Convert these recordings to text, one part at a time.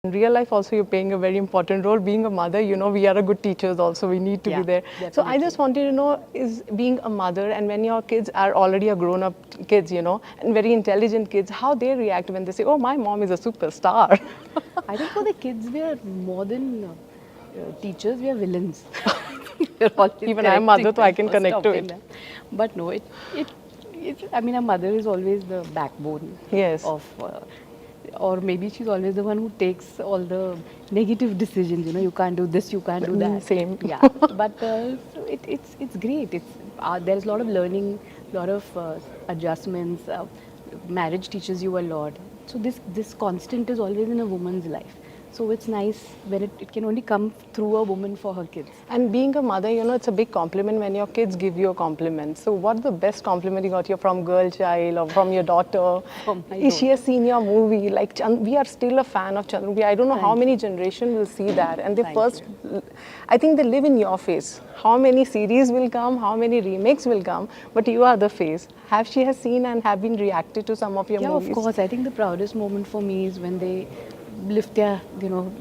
In real life also, you're playing a very important role. Being a mother, we are a good teachers also. We need to be there. Definitely. So I just wanted to know, is being a mother and when your kids are already a grown-up kids, and very intelligent kids, how they react when they say, oh, my mom is a superstar. I think for the kids, we are more than teachers, we are villains. We're always Even I'm mother, so I correcting can them or connect to stopping it. them. But no, I mean, a mother is always the backbone Yes. of, or maybe she's always the one who takes all the negative decisions. You can't do this, you can't do that. Same. Yeah, but so it's great. There's a lot of learning, a lot of adjustments. Marriage teaches you a lot. So this constant is always in a woman's life. So it's nice when it can only come through a woman for her kids. And being a mother, it's a big compliment when your kids give you a compliment. So what's the best compliment you got from girl child or from your daughter? From my Is she has seen your movie? Like we are still a fan of Chandru. I don't know how many generations will see that. And I think they live in your face. How many series will come? How many remakes will come? But you are the face. She has seen and have been reacted to some of your movies? Yeah, of course. I think the proudest moment for me is when they lift their,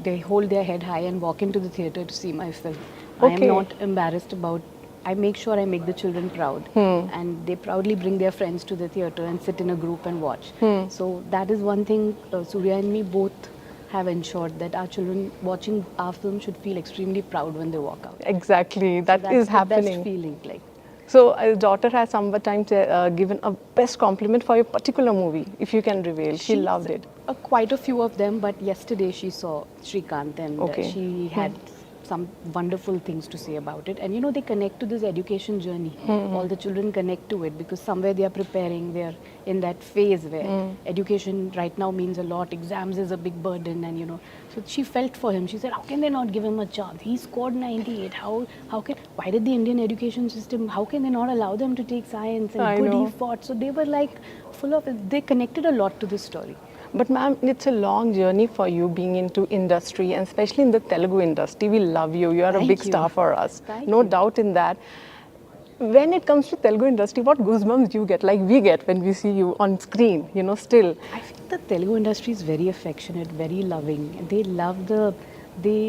they hold their head high and walk into the theatre to see my film. I am not embarrassed about, I make sure I make the children proud. And they proudly bring their friends to the theatre and sit in a group and watch. So that is one thing Surya and me both have ensured, that our children watching our film should feel extremely proud when they walk out. Exactly, That's is the happening. best feeling, like. So, your daughter has sometimes given a best compliment for your particular movie, if you can reveal. She loved it. Quite a few of them, but yesterday she saw Shrikant and she had some wonderful things to say about it. And they connect to this education journey. All the children connect to it because somewhere they are preparing, they are in that phase where education right now means a lot. Exams is a big burden, and so she felt for him. She said, how can they not give him a chance? He scored 98. Why did the Indian education system, how can they not allow them to take science? And he fought. So they were like full of it. They connected a lot to this story. But ma'am, it's a long journey for you being into industry, and especially in the Telugu industry. We love you. You are a big star for us. No doubt in that. When it comes to Telugu industry, what goosebumps do you get? Like we get when we see you on screen, still. I think the Telugu industry is very affectionate, very loving. They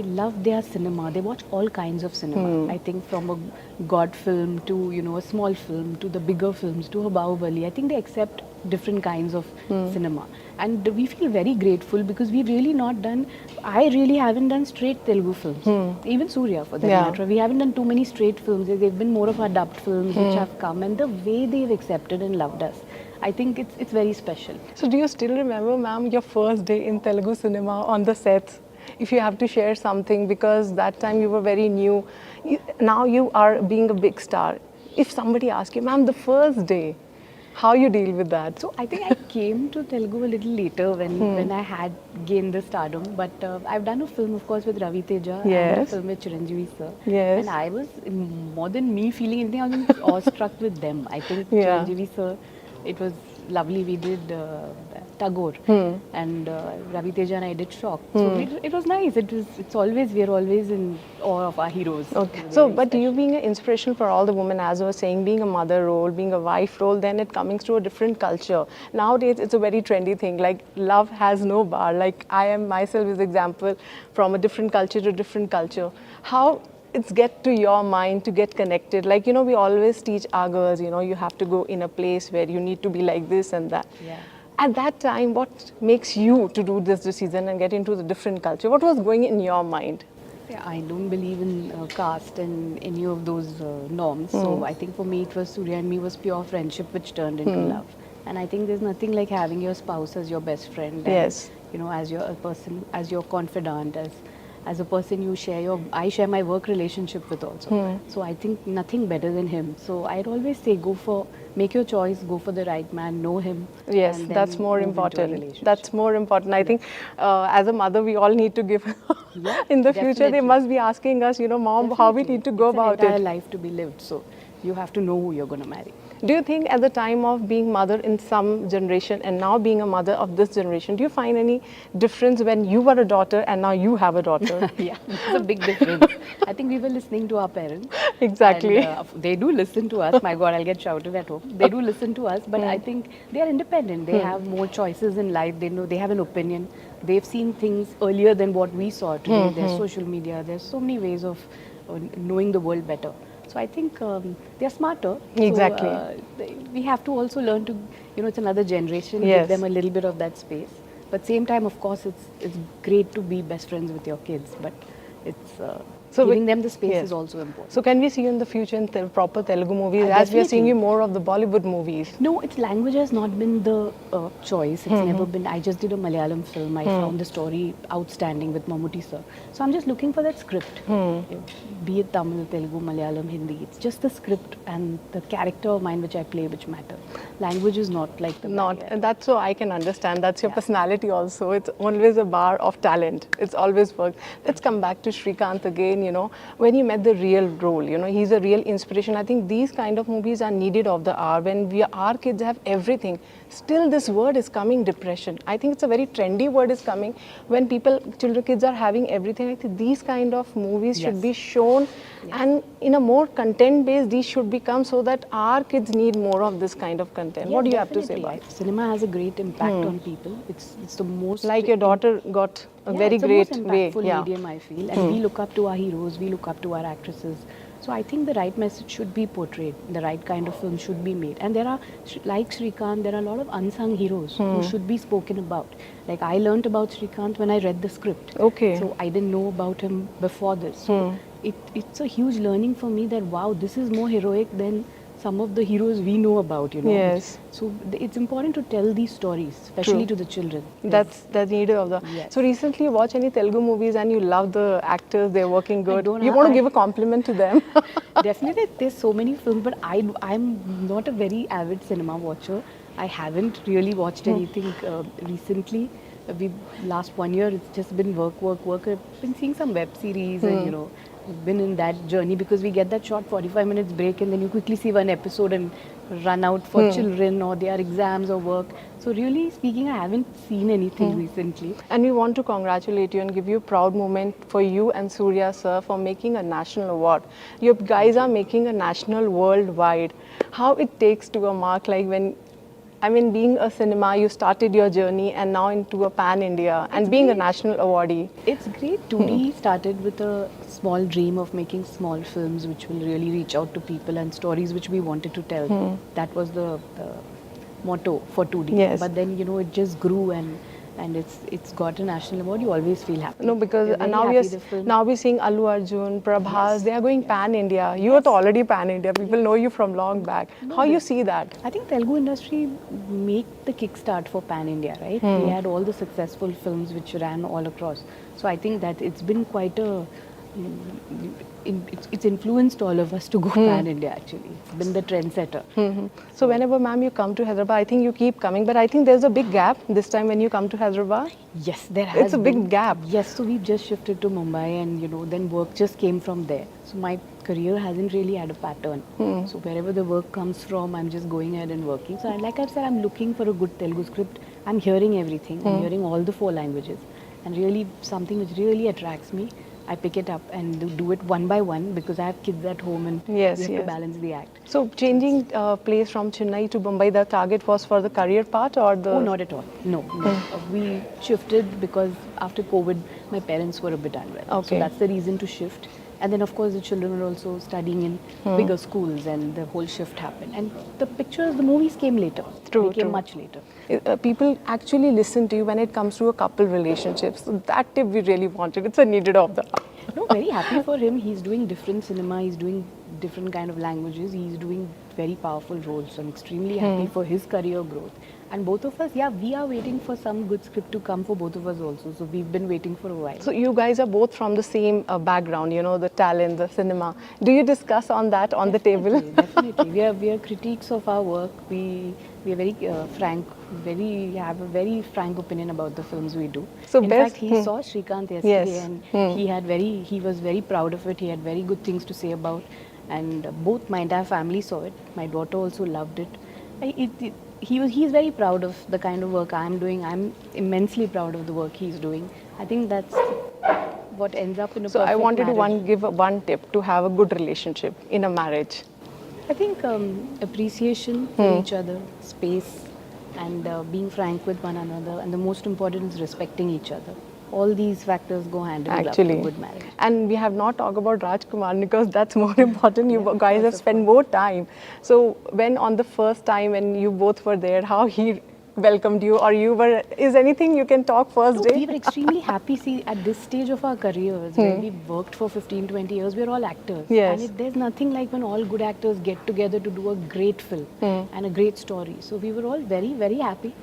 love their cinema. They watch all kinds of cinema. I think from a God film to a small film to the bigger films to a Bahubali. I think they accept different kinds of cinema, and we feel very grateful because we've really not done. I really haven't done straight Telugu films. Even Surya, for that matter, we haven't done too many straight films. They've been more of our dubbed films which have come, and the way they've accepted and loved us, I think it's very special. So, do you still remember, ma'am, your first day in Telugu cinema on the sets? If you have to share something, because that time you were very new, now you are being a big star. If somebody asks you, ma'am, the first day, how you deal with that? So I think I came to Telugu a little later when I had gained the stardom. But I've done a film, of course, with Ravi Teja and a film with Chiranjeevi sir. Yes. And I was, more than me feeling anything, I was awestruck with them. I think Chiranjeevi sir, it was lovely. We did Tagore and Ravi Teja and I did Shock. So it was nice. We're always in awe of our heroes. Okay. So, but you being an inspiration for all the women, as I was saying, being a mother role, being a wife role, then it coming to a different culture. Nowadays, it's a very trendy thing. Like love has no bar. Like I am myself is example from a different culture to different culture. How it's get to your mind to get connected. Like, we always teach our girls, you have to go in a place where you need to be like this and that. Yeah. At that time, what makes you to do this decision and get into the different culture? What was going in your mind? Yeah, I don't believe in caste and any of those norms. So I think for me, it was Surya and me was pure friendship which turned into love. And I think there's nothing like having your spouse as your best friend. And, Yes. As your person, as your confidant, as a person I share my work relationship with also. So I think nothing better than him. So I'd always say make your choice, go for the right man, know him. Yes, that's more important. That's more important. I think as a mother, we all need to give, in the future, they must be asking us, mom, how we need to go about it. It's an entire life to be lived. So you have to know who you're going to marry. Do you think at the time of being mother in some generation and now being a mother of this generation, do you find any difference when you were a daughter and now you have a daughter? Yeah, there's a big difference. I think we were listening to our parents. Exactly. And they do listen to us. My God, I'll get shouted at home. They do listen to us, but I think they are independent. They have more choices in life. They know they have an opinion. They've seen things earlier than what we saw today. There's social media. There's so many ways of knowing the world better. So I think they're smarter. Exactly. So, we have to also learn to, it's another generation. Yes. Give them a little bit of that space. But same time, of course, it's great to be best friends with your kids. But it's giving them the space is also important. So can we see you in the future in proper Telugu movies as we are Definitely. seeing you more of the Bollywood movies? No, its language has not been the choice. It's never been. I just did a Malayalam film. I found the story outstanding with Mammootty sir. So I'm just looking for that script. Be it Tamil, Telugu, Malayalam, Hindi. It's just the script and the character of mine which I play which matter. Language is not like the Not, barrier. that's so I can understand. That's your personality also. It's always a bar of talent. It's always worked. Let's come back to Srikanth again. When you met the real role, he's a real inspiration. I think these kind of movies are needed of the hour when our kids have everything. Still, this word is coming, depression. I think it's a very trendy word is coming when kids are having everything. I think these kind of movies should be shown, and in a more content-based, these should become so that our kids need more of this kind of content. What do you have to say about it? Cinema has a great impact on people. It's the most Like your daughter got a very it's great the most way. impactful medium, I feel, and we look up to our heroes, we look up to our actresses. So I think the right message should be portrayed, the right kind of film should be made. And there are, like Srikanth, there are a lot of unsung heroes who should be spoken about. Like I learnt about Srikanth when I read the script. Okay. So I didn't know about him before this. So it's a huge learning for me that wow, this is more heroic than some of the heroes we know about, Yes. So it's important to tell these stories, especially to the children. That's needed of the. Yes. So recently you watch any Telugu movies and you love the actors, they're working good. don't You know. want to give a compliment to them? Definitely, there's so many films, but I'm not a very avid cinema watcher. I haven't really watched anything recently. Last 1 year, it's just been work. I've been seeing some web series and, been in that journey because we get that short 45 minutes break and then you quickly see one episode and run out for children or their exams or work. So really speaking, I haven't seen anything recently. And we want to congratulate you and give you a proud moment for you and Surya sir for making a national award. You guys are making a national worldwide. How it takes to a mark like when, being a cinema, you started your journey and now into a pan-India and being a national awardee. It's great. 2D started with a small dream of making small films which will really reach out to people and stories which we wanted to tell. That was the motto for 2D. Yes. But then, it just grew and it's got a national award. You always feel happy. No, because You're very now happy the film- we're seeing Allu Arjun, Prabhas, they are going pan-India. You are already pan-India. People know you from long back. How you see that? I think Telugu industry make the kickstart for Pan India, right? We had all the successful films which ran all across. So I think that it's been quite a it's influenced all of us to go pan India actually. It's been the trendsetter. So whenever ma'am you come to Hyderabad, I think you keep coming, but I think there's a big gap this time when you come to Hyderabad. Yes, there has It's a big been. gap. Yes, so we've just shifted to Mumbai and then work just came from there. So my career hasn't really had a pattern. So wherever the work comes from, I'm just going ahead and working. So like I've said, I'm looking for a good Telugu script. I'm hearing everything. I'm hearing all the 4 languages. And really something which really attracts me, I pick it up and do it one by one because I have kids at home and we have to balance the act. So changing place from Chennai to Mumbai, the target was for the career part or the... Oh, not at all. No. We shifted because after COVID, my parents were a bit unwell. Okay. So that's the reason to shift. And then, of course, the children were also studying in bigger schools and the whole shift happened. And the movies came later. True, They came true. much later. People actually listen to you when it comes to a couple relationships. So that tip we really wanted. It's a needed of the hour. No, very happy for him. He's doing different cinema. He's doing different kind of languages. He's doing very powerful roles. So I'm extremely happy for his career growth. And both of us, we are waiting for some good script to come for both of us also. So we've been waiting for a while. So you guys are both from the same background, the talent, the cinema. Do you discuss on that on the table? Definitely. We are critiques of our work. We are very frank. Have a very frank opinion about the films we do. So in best- fact, he saw Srikanth yesterday Yes. and he was very proud of it. He had very good things to say about. and both my entire family saw it. My daughter also loved it. He's very proud of the kind of work I'm doing. I'm immensely proud of the work he's doing. I think that's what ends up in a So perfect I wanted marriage. to give one tip to have a good relationship in a marriage. I think appreciation for each other, space, and being frank with one another, and the most important is respecting each other. All these factors go hand in glove for Actually, good marriage. and we have not talked about Rajkumar because that's more important. You Yeah, of guys course, have of spent more time. So when on the first time when you both were there, how he welcomed you, or you were, is anything you can talk first No, day? we were extremely happy. See, at this stage of our careers, where we've worked for 15, 20 years, we're all actors. Yes. And there's nothing like when all good actors get together to do a great film and a great story. So we were all very, very happy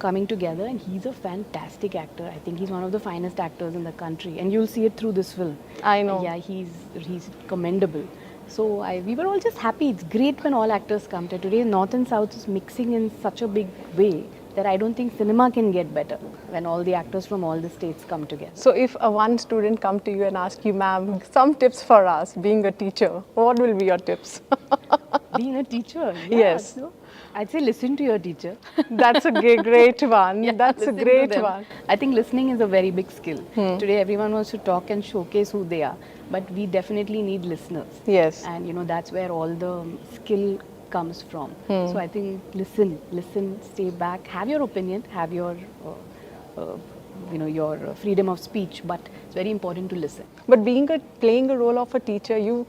coming together. And he's a fantastic actor. I think he's one of the finest actors in the country. And you'll see it through this film. I know. Yeah, he's commendable. So we were all just happy. It's great when all actors come to today. North and South is mixing in such a big way that I don't think cinema can get better when all the actors from all the states come together. So if a one student come to you and ask you, ma'am, some tips for us being a teacher, what will be your tips? Being a teacher, yeah, Yes. so I'd say listen to your teacher. That's a great one. Yeah, That's a listen to great them. one. I think listening is a very big skill. Today everyone wants to talk and showcase who they are, but we definitely need listeners. Yes. And that's where all the skill comes from. So I think listen, stay back, have your opinion, have your your freedom of speech, but it's very important to listen. But playing a role of a teacher, you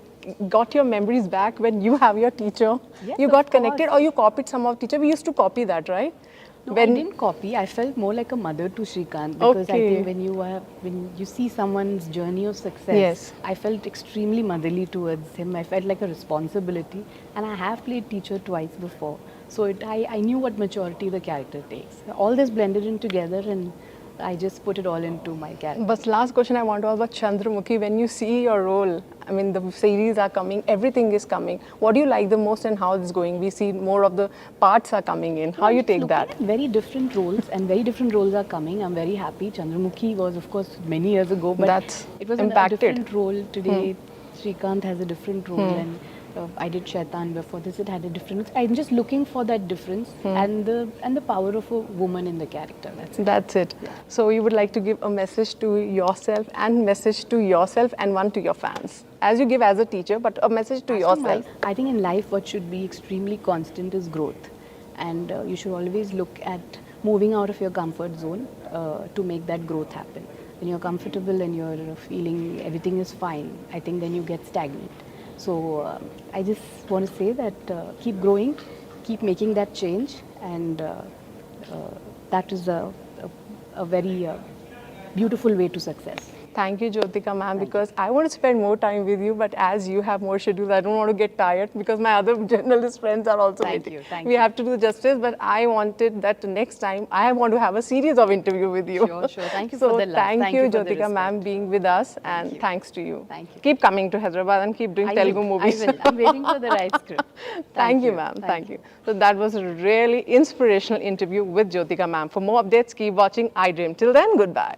got your memories back when you have your teacher. Yes, You of got connected, course. or you copied some of teacher. We used to copy that, right? No, I didn't copy. I felt more like a mother to Shrikant because I Okay. think when you see someone's journey of success, Yes. I felt extremely motherly towards him. I felt like a responsibility, and I have played teacher twice before, so I knew what maturity the character takes. All this blended in together, and I just put it all into my character. But last question I want to ask about Chandramukhi. When you see your role, I mean, the series are coming, everything is coming. What do you like the most and how it's going? We see more of the parts are coming in. How you take Looking that? at very different roles, and very different roles are coming. I'm very happy. Chandramukhi was, of course, many years ago, but That's it was impacted. a different role. Today, Shrikant has a different role, and I did Shaitan before this. It had a different. I'm just looking for that difference and the power of a woman in the character. That's it. So you would like to give a message to yourself and one to your fans. As you give as a teacher, but a message to yourself. I think in life, what should be extremely constant is growth, and you should always look at moving out of your comfort zone to make that growth happen. When you're comfortable and you're feeling everything is fine, I think then you get stagnant. So I just want to say that keep growing, keep making that change, and that is a very beautiful way to success. Thank you, Jyothika ma'am, because I want to spend more time with you, but as you have more schedules, I don't want to get tired because my other journalist friends are also waiting. We have to do justice, but I wanted that next time I want to have a series of interview with you. Sure. Thank you So for the love. thank you, for the Jyothika ma'am, respect. being with us, and thanks to you. Thank you. Keep coming to Hyderabad and keep doing Telugu movies. I will. I'm waiting for the right script. Thank you, ma'am. Thank you. So that was a really inspirational interview with Jyothika ma'am. For more updates, keep watching iDream. Till then, goodbye.